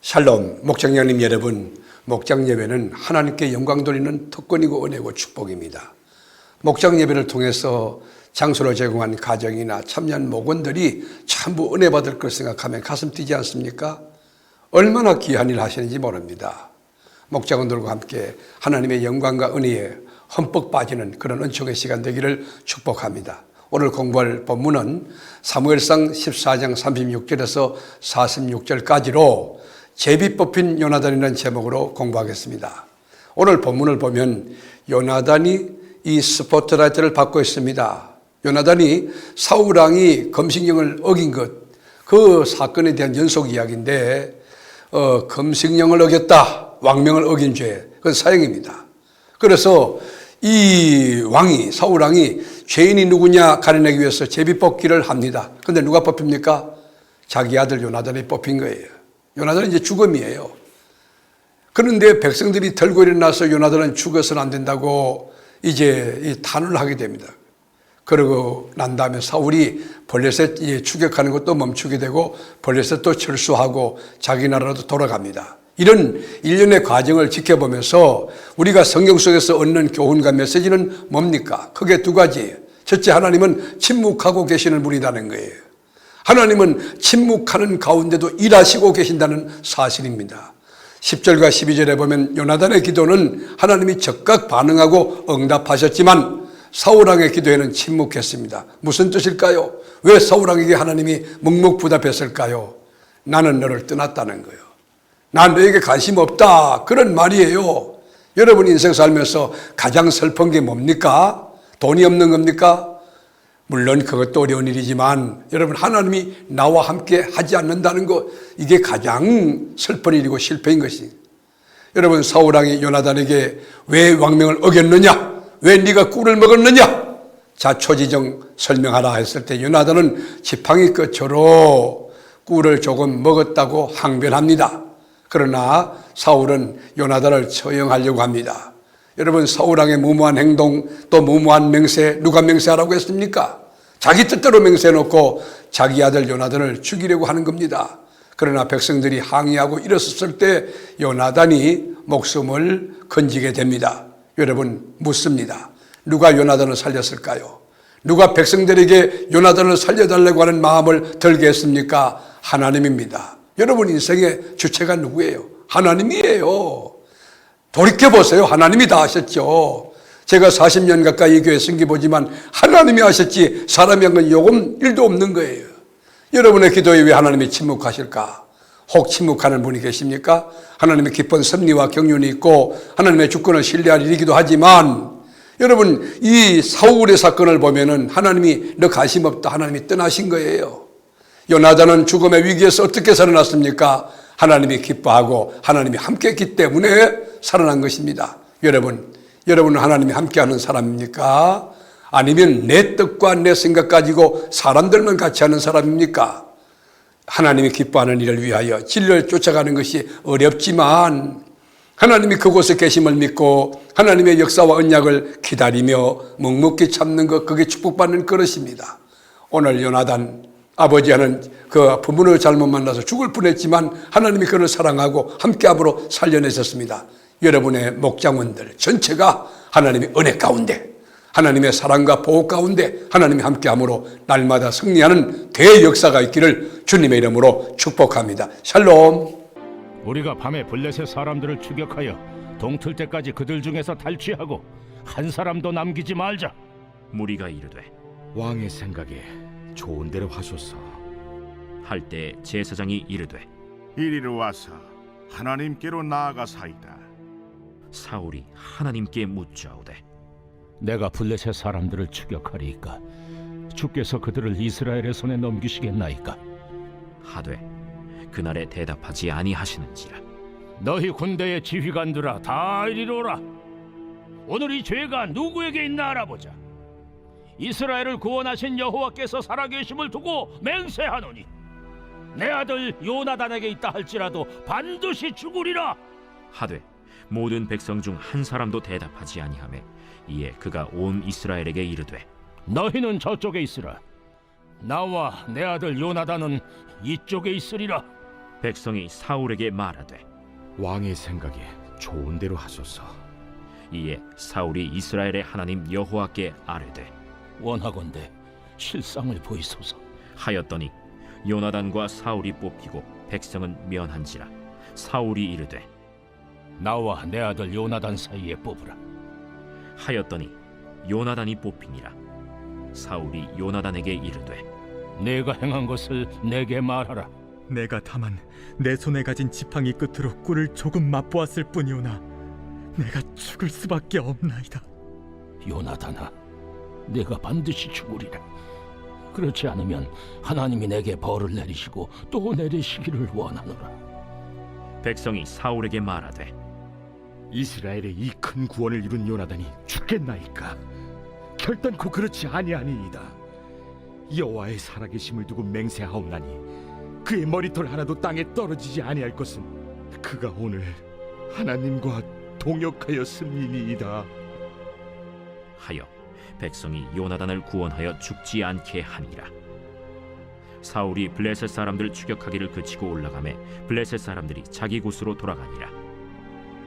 샬롬, 목장장님 여러분, 목장 예배는 하나님께 영광 돌리는 특권이고 은혜고 축복입니다. 목장 예배를 통해서 장소를 제공한 가정이나 참여한 목원들이 전부 은혜 받을 걸 생각하면 가슴 뛰지 않습니까? 얼마나 귀한 일 하시는지 모릅니다. 목장원들과 함께 하나님의 영광과 은혜에 흠뻑 빠지는 그런 은총의 시간 되기를 축복합니다. 오늘 공부할 본문은 사무엘상 14장 36절에서 46절까지로 제비 뽑힌 요나단이라는 제목으로 공부하겠습니다. 오늘 본문을 보면 요나단이 이 스포트라이트를 받고 있습니다. 요나단이 사울 왕이 금식령을 어긴 것, 그 사건에 대한 연속 이야기인데 금식령을 어겼다, 왕명을 어긴 죄, 그건 사형입니다. 그래서 이 왕이, 사울 왕이 죄인이 누구냐 가려내기 위해서 제비 뽑기를 합니다. 그런데 누가 뽑힙니까? 자기 아들 요나단이 뽑힌 거예요. 요나단은 이제 죽음이에요. 그런데 백성들이 들고 일어나서 요나단은 죽어서는 안 된다고 이제 탄원을 하게 됩니다. 그러고 난 다음에 사울이 블레셋 추격하는 것도 멈추게 되고 블레셋도 철수하고 자기 나라로 돌아갑니다. 이런 일련의 과정을 지켜보면서 우리가 성경 속에서 얻는 교훈과 메시지는 뭡니까? 크게 두 가지예요. 첫째, 하나님은 침묵하고 계시는 분이라는 거예요. 하나님은 침묵하는 가운데도 일하시고 계신다는 사실입니다. 10절과 12절에 보면 요나단의 기도는 하나님이 즉각 반응하고 응답하셨지만 사울왕의 기도에는 침묵했습니다. 무슨 뜻일까요? 왜 사울왕에게 하나님이 묵묵부답했을까요? 나는 너를 떠났다는 거예요. 난 너에게 관심 없다, 그런 말이에요. 여러분 인생 살면서 가장 슬픈 게 뭡니까? 돈이 없는 겁니까? 물론 그것도 어려운 일이지만 여러분, 하나님이 나와 함께 하지 않는다는 것, 이게 가장 슬픈 일이고 실패인 것이. 여러분, 사울왕이 요나단에게 왜 왕명을 어겼느냐, 왜 네가 꿀을 먹었느냐, 자초지정 설명하라 했을 때 요나단은 지팡이 끝으로 꿀을 조금 먹었다고 항변합니다. 그러나 사울은 요나단을 처형하려고 합니다. 여러분, 사울왕의 무모한 행동, 또 무모한 맹세, 누가 맹세하라고 했습니까? 자기 뜻대로 맹세해놓고 자기 아들 요나단을 죽이려고 하는 겁니다. 그러나 백성들이 항의하고 일어섰을 때 요나단이 목숨을 건지게 됩니다. 여러분, 묻습니다. 누가 요나단을 살렸을까요? 누가 백성들에게 요나단을 살려달라고 하는 마음을 들게 했습니까? 하나님입니다. 여러분 인생의 주체가 누구예요? 하나님이에요. 돌이켜보세요. 하나님이 다 하셨죠. 제가 40년 가까이 이 교회 섬기보지만 하나님이 하셨지 사람이 한 건 요금 1도 없는 거예요. 여러분의 기도에 왜 하나님이 침묵하실까? 혹 침묵하는 분이 계십니까? 하나님의 깊은 섭리와 경륜이 있고 하나님의 주권을 신뢰할 일이기도 하지만 여러분, 이 사울의 사건을 보면은 하나님이 너 관심 없다, 하나님이 떠나신 거예요. 요나단은 죽음의 위기에서 어떻게 살아났습니까? 하나님이 기뻐하고 하나님이 함께했기 때문에 살아난 것입니다. 여러분은 하나님이 함께하는 사람입니까? 아니면 내 뜻과 내 생각 가지고 사람들만 같이 하는 사람입니까? 하나님이 기뻐하는 일을 위하여 진리를 쫓아가는 것이 어렵지만 하나님이 그곳에 계심을 믿고 하나님의 역사와 언약을 기다리며 묵묵히 참는 것, 그게 축복받는 그릇입니다. 오늘 요나단 아버지와는 그 부모를 잘못 만나서 죽을 뻔했지만 하나님이 그를 사랑하고 함께함으로 살려내셨습니다. 여러분의 목장원들 전체가 하나님의 은혜 가운데, 하나님의 사랑과 보호 가운데 하나님이 함께함으로 날마다 승리하는 대역사가 있기를 주님의 이름으로 축복합니다. 샬롬. 우리가 밤에 블레셋 사람들을 추격하여 동틀 때까지 그들 중에서 탈취하고 한 사람도 남기지 말자. 무리가 이르되 왕의 생각에 좋은 대로 하소서. 할 때 제사장이 이르되 이리로 와서 하나님께로 나아가사이다. 사울이 하나님께 묻자오되 내가 블레셋 사람들을 추격하리이까 주께서 그들을 이스라엘의 손에 넘기시겠나이까? 하되 그날에 대답하지 아니하시는지라. 너희 군대의 지휘관들아, 다 이리로 오라. 오늘 이 죄가 누구에게 있나 알아보자. 이스라엘을 구원하신 여호와께서 살아계심을 두고 맹세하노니 내 아들 요나단에게 있다 할지라도 반드시 죽으리라. 하되 모든 백성 중 한 사람도 대답하지 아니하매 이에 그가 온 이스라엘에게 이르되 너희는 저쪽에 있으라. 나와 내 아들 요나단은 이쪽에 있으리라. 백성이 사울에게 말하되 왕의 생각에 좋은 대로 하소서. 이에 사울이 이스라엘의 하나님 여호와께 아뢰되 원하건대 실상을 보이소서. 하였더니 요나단과 사울이 뽑히고 백성은 면한지라. 사울이 이르되 나와 내 아들 요나단 사이에 뽑으라. 하였더니 요나단이 뽑히니라. 사울이 요나단에게 이르되 내가 행한 것을 내게 말하라. 내가 다만 내 손에 가진 지팡이 끝으로 꿀을 조금 맛보았을 뿐이오나 내가 죽을 수밖에 없나이다. 요나단아, 내가 반드시 죽으리라. 그렇지 않으면 하나님이 내게 벌을 내리시고 또 내리시기를 원하노라. 백성이 사울에게 말하되 이스라엘의 이 큰 구원을 이룬 요나단이 죽겠나이까? 결단코 그렇지 아니하니이다. 여호와의 살아계심을 두고 맹세하옵나니 그의 머리털 하나도 땅에 떨어지지 아니할 것은 그가 오늘 하나님과 동역하였음이니이다. 하여 백성이 요나단을 구원하여 죽지 않게 하니라. 사울이 블레셋 사람들 추격하기를 그치고 올라가매 블레셋 사람들이 자기 곳으로 돌아가니라.